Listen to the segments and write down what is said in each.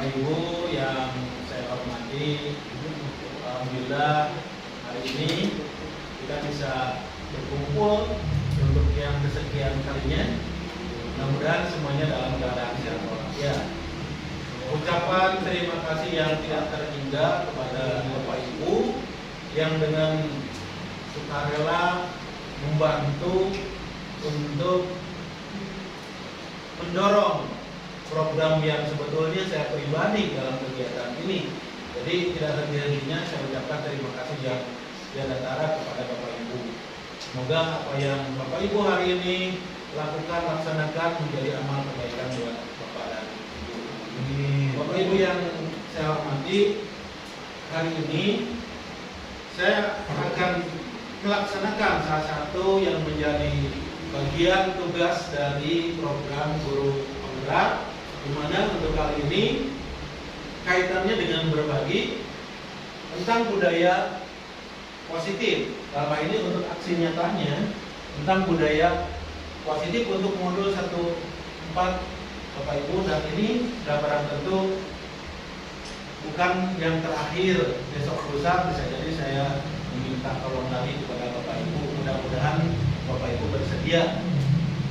Ibu yang saya hormati, alhamdulillah hari ini kita bisa berkumpul untuk yang kesekian kalinya. Mudah-mudahan semuanya dalam keadaan sehat walafiat. Ucapan terima kasih yang tidak terhingga kepada Bapak Ibu yang dengan sukarela membantu untuk mendorong program yang sebetulnya saya pribadi dalam kegiatan ini. Jadi tidak henti-hentinya saya ucapkan terima kasih yang tiada tara kepada Bapak Ibu. Semoga apa yang Bapak Ibu hari ini lakukan, laksanakan menjadi amal kebaikan buat Bapak dan Ibu. Bapak Ibu yang saya hormati, hari ini saya akan melaksanakan salah satu yang menjadi bagian tugas dari program guru penggerak, di mana untuk kali ini kaitannya dengan berbagi tentang budaya positif. Dalam hal ini untuk aksi nyatanya tentang budaya positif untuk modul 1.4 Bapak Ibu, dan ini sudah barang tentu bukan yang terakhir. Besok lusa bisa jadi saya meminta tolong lagi kepada Bapak Ibu. Mudah-mudahan Bapak Ibu bersedia.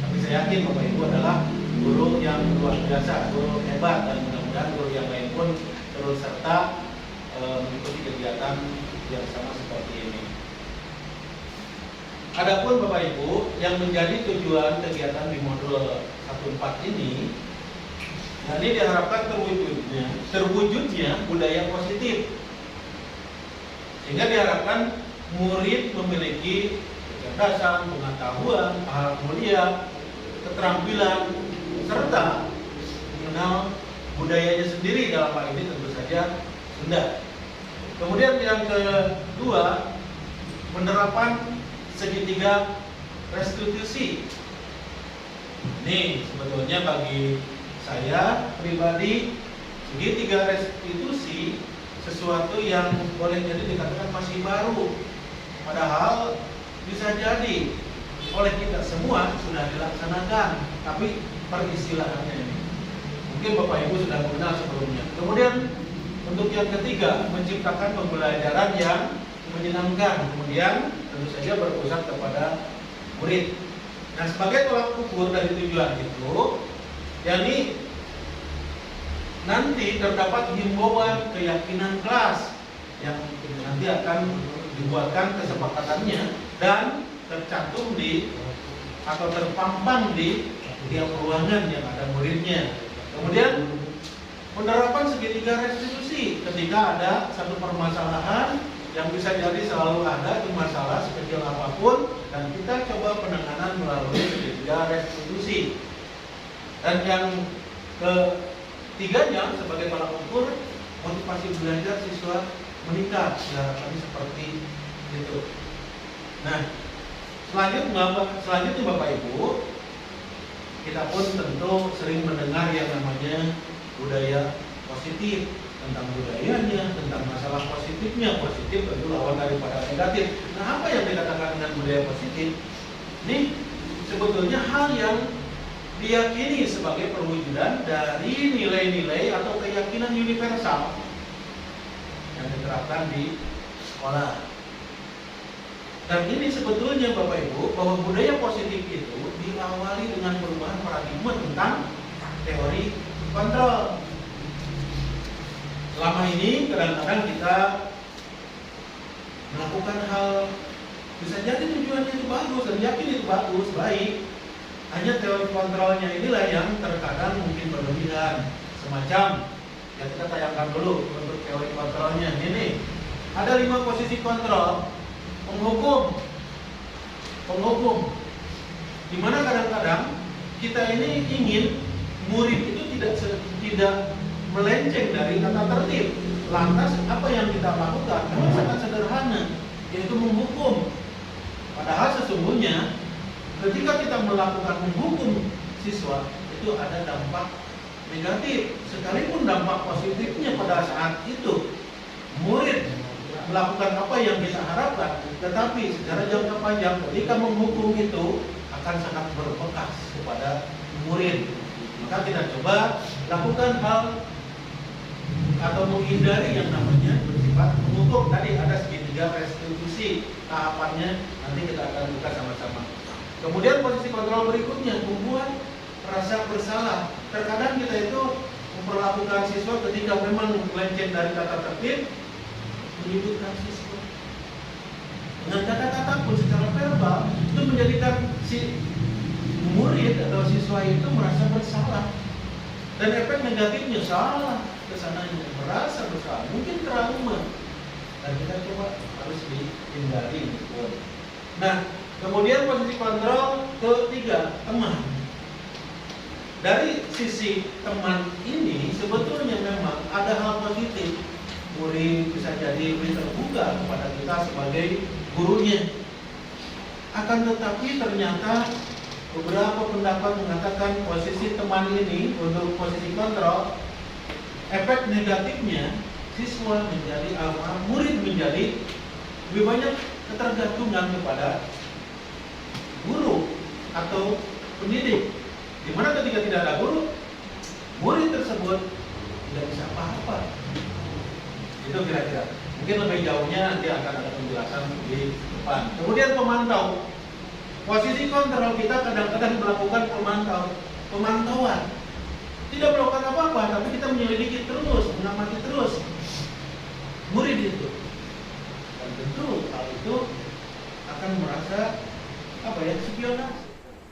Tapi saya yakin Bapak Ibu adalah guru yang luar biasa, guru hebat, dan mudah-mudahan guru yang lain pun terus serta mengikuti kegiatan yang sama seperti ini. Adapun Bapak Ibu yang menjadi tujuan kegiatan di modul 1.4 ini, nah ini diharapkan terwujudnya budaya positif, sehingga diharapkan murid memiliki kecerdasan, pengetahuan, hal mulia, keterampilan, serta mengenal budayanya sendiri, dalam hal ini tentu saja Sunda. Kemudian yang kedua, penerapan segitiga restitusi. Ini sebetulnya bagi saya pribadi, segitiga restitusi sesuatu yang boleh jadi dikatakan masih baru, padahal bisa jadi oleh kita semua sudah dilaksanakan, tapi peristilahannya ini mungkin Bapak Ibu sudah mengenal sebelumnya. Kemudian untuk yang ketiga, menciptakan pembelajaran yang menyenangkan, kemudian tentu saja berpusat kepada murid. Nah, sebagai tolak ukur dari tujuan itu, yakni nanti terdapat himbauan keyakinan kelas yang nanti akan dibuatkan kesepakatannya dan tercantum di atau terpampang di tiap ruangan yang ada muridnya. Kemudian penerapan segitiga restitusi ketika ada satu permasalahan yang bisa jadi selalu ada itu masalah sekecil apapun, dan kita coba penanganan melalui segitiga restitusi. Dan yang ketiganya sebagai tolak ukur motivasi belajar siswa meningkat, diharapkan seperti itu. Nah, selanjutnya Bapak Ibu, kita pun tentu sering mendengar yang namanya budaya positif, tentang budayanya, tentang masalah positifnya. Positif tentu lawan daripada negatif. Nah, apa yang dikatakan dengan budaya positif? Ini sebetulnya hal yang diyakini sebagai perwujudan dari nilai-nilai atau keyakinan universal yang diterapkan di sekolah. Dan ini sebetulnya Bapak Ibu, bahwa budaya positif itu diawali dengan perubahan paradigma tentang teori kontrol. Selama ini kadang-kadang kita melakukan hal, bisa jadi tujuannya itu bagus dan yakin itu bagus, baik. Hanya teori kontrolnya inilah yang terkadang mungkin berlebihan. Semacam, ya kita tayangkan dulu untuk teori kontrolnya. Ini ada 5 posisi kontrol. Penghukum, di mana kadang-kadang kita ini ingin murid itu tidak melenceng dari tata tertib. Lantas apa yang kita lakukan memang sangat sederhana, yaitu menghukum. Padahal sesungguhnya ketika kita melakukan menghukum siswa itu ada dampak negatif, sekalipun dampak positifnya pada saat itu murid melakukan apa yang kita harapkan, tetapi secara jangka panjang ketika menghukum itu akan sangat berbekas kepada murid. Maka kita coba lakukan hal atau menghindari yang namanya bersifat menghukum. Tadi ada segitiga restitusi, tahapannya nanti kita akan buka sama-sama. Kemudian posisi kontrol berikutnya, membuat rasa bersalah. Terkadang kita itu memperlakukan siswa ketika memang melenceng dari tata tertib, menyudutkan siswa dengan kata-kata pun secara verbal, itu menjadikan si murid atau siswa itu merasa bersalah, dan efek negatifnya salah kesananya, merasa bersalah, mungkin trauma, dan kita coba harus dihindari. Nah, kemudian posisi kontrol ketiga, teman. Dari sisi teman ini sebetulnya memang ada hal positif. Murid bisa jadi lebih terbuka kepada kita sebagai gurunya. Akan tetapi ternyata beberapa pendapat mengatakan posisi teman ini untuk posisi kontrol, efek negatifnya siswa menjadi murid menjadi lebih banyak ketergantungan kepada guru atau pendidik. Dimana ketika tidak ada guru, murid tersebut tidak bisa apa-apa. Itu kira-kira. Mungkin lebih jauhnya nanti akan ada penjelasan di depan. Kemudian pemantau. Posisi kontrol kita kadang-kadang melakukan pemantauan. Tidak melakukan apa-apa, tapi kita menyelidiki terus, mengamati terus murid itu. Dan tentu hal itu akan merasa spionase.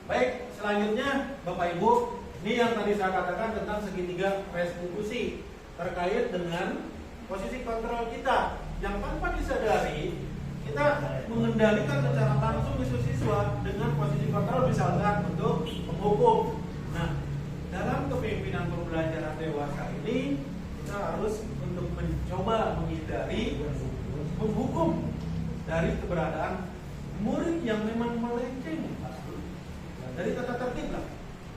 Baik, selanjutnya Bapak Ibu, ini yang tadi saya katakan tentang segitiga restitusi terkait dengan posisi kontrol kita yang tanpa disadari kita mengendalikan secara langsung siswa dengan posisi kontrol, misalkan untuk menghukum. Nah, dalam kepemimpinan pembelajaran dewasa ini kita harus untuk mencoba menghindari menghukum dari keberadaan murid yang memang melenceng dari tata tertib lah.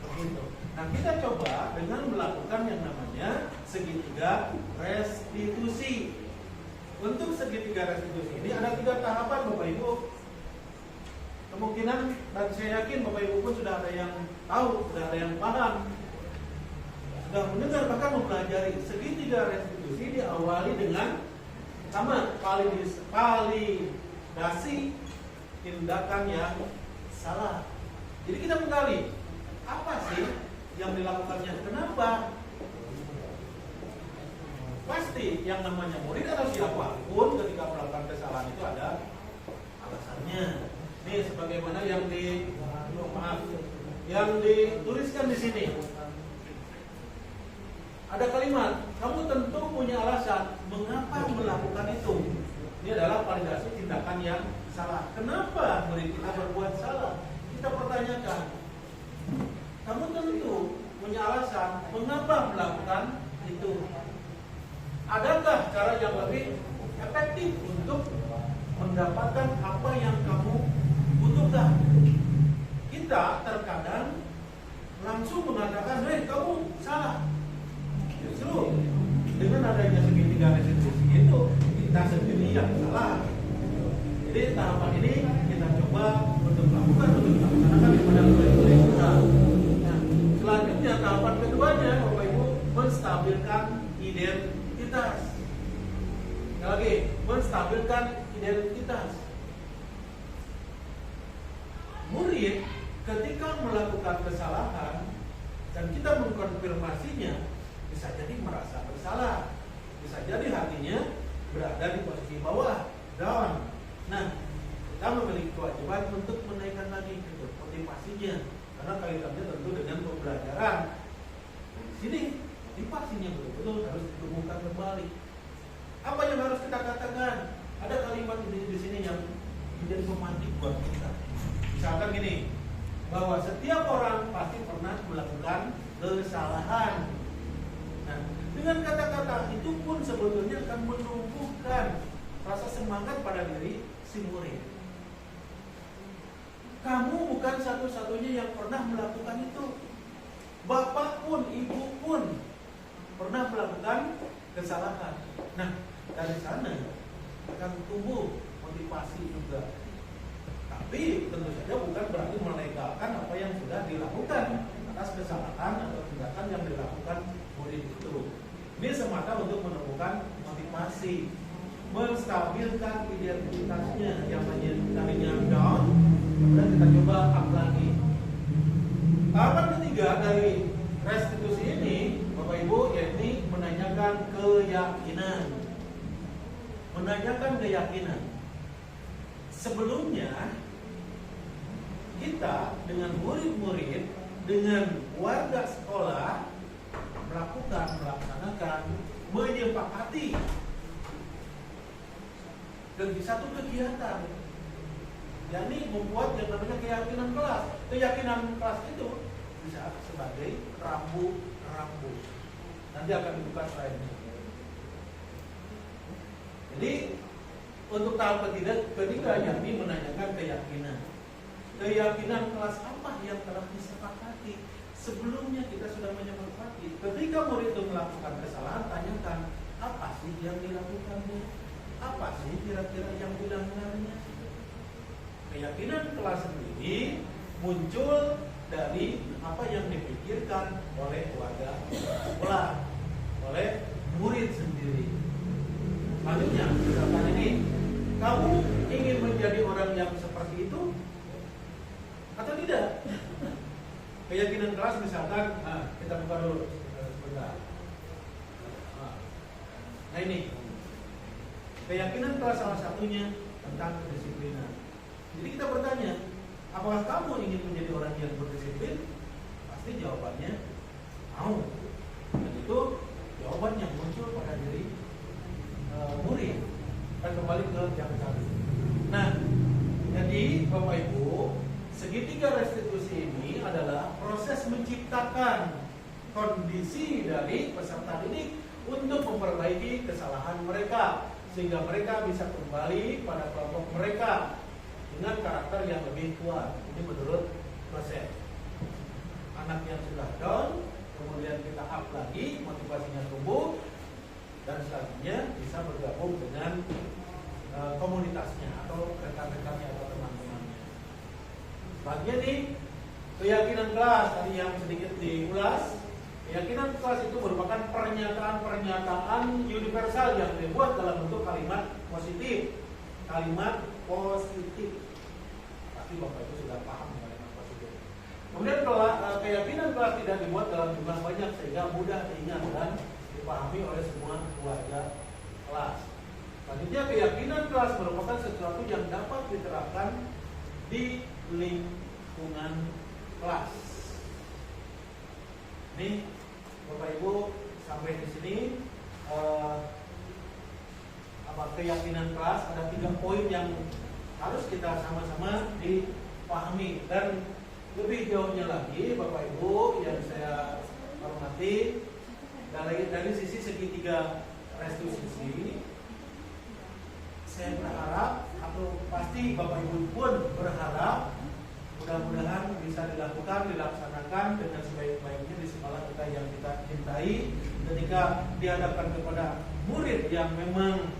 Begitu. Nah, kita coba dengan melakukan yang namanya segitiga restitusi. Untuk segitiga restitusi ini ada 3 tahapan Bapak Ibu. Kemungkinan dan saya yakin Bapak Ibu pun sudah ada yang tahu, sudah ada yang paham, sudah mendengar bahkan mempelajari. Segitiga restitusi diawali dengan pertama, validasi tindakan yang salah. Jadi kita menggali apa sih yang dilakukannya, kenapa? Pasti yang namanya murid atau siapapun ketika melakukan kesalahan itu ada alasannya. Ini sebagaimana yang dituliskan di sini. Ada kalimat, kamu tentu punya alasan mengapa melakukan itu. Ini adalah validasi tindakan yang salah. Kenapa murid kita berbuat salah? Kita pertanyakan. Kamu tentu punya alasan mengapa melakukan itu. Adakah cara yang lebih efektif untuk mendapatkan apa yang kamu butuhkan? Kita terkadang langsung mengatakan, kamu salah. Justru dengan adanya segitiga restitusi itu kita sendiri yang salah. Jadi tahapan ini kita coba untuk melakukan, untuk melaksanakan kepada murid-murid kita. Nah, selanjutnya tahapan keduanya, Bapak Ibu, menstabilkan identitas. Sekali lagi, menstabilkan identitas. Murid ketika melakukan kesalahan dan kita mengkonfirmasinya, bisa jadi merasa bersalah, bisa jadi hatinya berada di posisi bawah, down. Nah, kita memiliki kewajiban untuk menaikkan lagi itu motivasinya, karena kaitannya tentu dengan pembelajaran. Di sini motivasinya betul-betul harus ditumbuhkan kembali. Apa yang harus kita katakan? Ada kalimat di sini yang menjadi pemantik buat kita. Misalkan gini, bahwa setiap orang pasti pernah melakukan kesalahan. Nah, dengan kata-kata itu pun sebetulnya akan menumbuhkan rasa semangat pada diri si murid. Kamu bukan satu-satunya yang pernah melakukan itu. Bapak pun, ibu pun pernah melakukan kesalahan. Nah, dari sana akan tumbuh motivasi juga. Tapi tentu saja bukan berarti melegalkan apa yang sudah dilakukan atas kesalahan atau tindakan yang dilakukan murid itu. Ini Ini semata untuk menemukan motivasi, menstabilkan identitasnya yang tadinya down, kemudian kita coba up lagi. Tahapan ketiga dari restitusi ini, Bapak Ibu, yakni menanyakan keyakinan. Menanyakan keyakinan. Sebelumnya kita dengan murid-murid, dengan warga sekolah melaksanakan, menyepakati dan di satu kegiatan, yakni membuat yang namanya keyakinan kelas. Keyakinan kelas itu bisa sebagai rambu-rambu. Nanti akan dibuka slide-nya. Jadi untuk tahap ketiga yakni menanyakan keyakinan. Keyakinan kelas apa yang telah disepakati? Sebelumnya kita sudah menyepakati. Ketika murid itu melakukan kesalahan, tanyakan apa sih yang dilakukannya? Apa sih kira-kira yang dilanggarnya? Keyakinan kelas sendiri muncul dari apa yang dipikirkan oleh warga sekolah, oleh murid sendiri. Selanjutnya, misalkan ini, kamu ingin menjadi orang yang seperti itu atau tidak? Keyakinan kelas misalkan, kita buka dulu sebentar. Nah ini, keyakinan kelas salah satunya tentang kedisiplinan. Jadi kita bertanya, apakah kamu ingin menjadi orang yang berdisiplin? Pasti jawabannya mau. Dan itu jawaban yang muncul pada diri murid. Dan kembali ke yang tadi. Nah, jadi Bapak Ibu, segitiga restitusi ini adalah proses menciptakan kondisi dari peserta didik untuk memperbaiki kesalahan mereka, sehingga mereka bisa kembali pada kelompok mereka dengan karakter yang lebih kuat. Ini menurut proses. Anak yang sudah down, kemudian kita up lagi, motivasinya tumbuh, dan selanjutnya bisa bergabung dengan komunitasnya atau rekan-rekannya atau teman-temannya. Selanjutnya nih, keyakinan kelas tadi yang sedikit diulas. Keyakinan kelas itu merupakan pernyataan-pernyataan universal yang dibuat dalam bentuk kalimat positif. Kalimat positif. Pasti Bapak Ibu sudah paham kalimat positif. Kemudian keyakinan kelas tidak dibuat dalam jumlah banyak sehingga mudah diingat dan dipahami oleh semua keluarga kelas. Selanjutnya, keyakinan kelas merupakan sesuatu yang dapat diterapkan di lingkungan kelas. Ini Bapak Ibu sampai di sini keyakinan kelas ada 3 poin yang harus kita sama-sama dipahami. Dan lebih jauhnya lagi Bapak Ibu yang saya hormati, dari sisi segitiga restitusi, saya berharap atau pasti Bapak Ibu pun berharap mudah-mudahan bisa dilaksanakan dengan sebaik-baiknya di sekolah kita yang kita cintai. Ketika dihadapkan kepada murid yang memang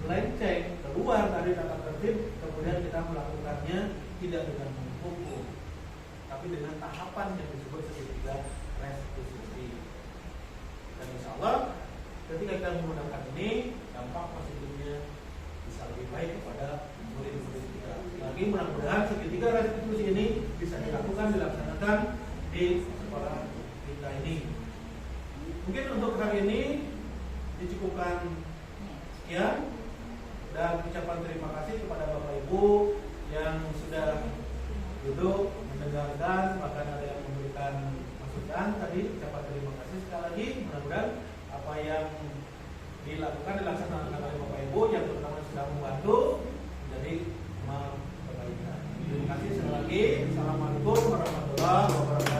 melenceng keluar dari tata tertib, kemudian kita melakukannya tidak dengan menghukum, tapi dengan tahapan yang disebut segitiga restitusi. Dan insya Allah ketika kita menggunakan ini, dampak positifnya bisa lebih baik kepada murid-murid kita. Lagi mudah-mudahan segitiga restitusi ini bisa dilaksanakan di sekolah kita ini. Mungkin untuk hari ini dicukupkan sekian, dan ucapan terima kasih kepada Bapak Ibu yang sudah duduk mendengarkan, bahkan ada yang memberikan masukan tadi. Ucapan terima kasih sekali lagi. Mudah-mudahan apa yang dilaksanakan oleh Bapak Ibu yang terutama sudah membantu jadi kebaikan. Terima kasih sekali lagi. Assalamualaikum warahmatullahi wabarakatuh.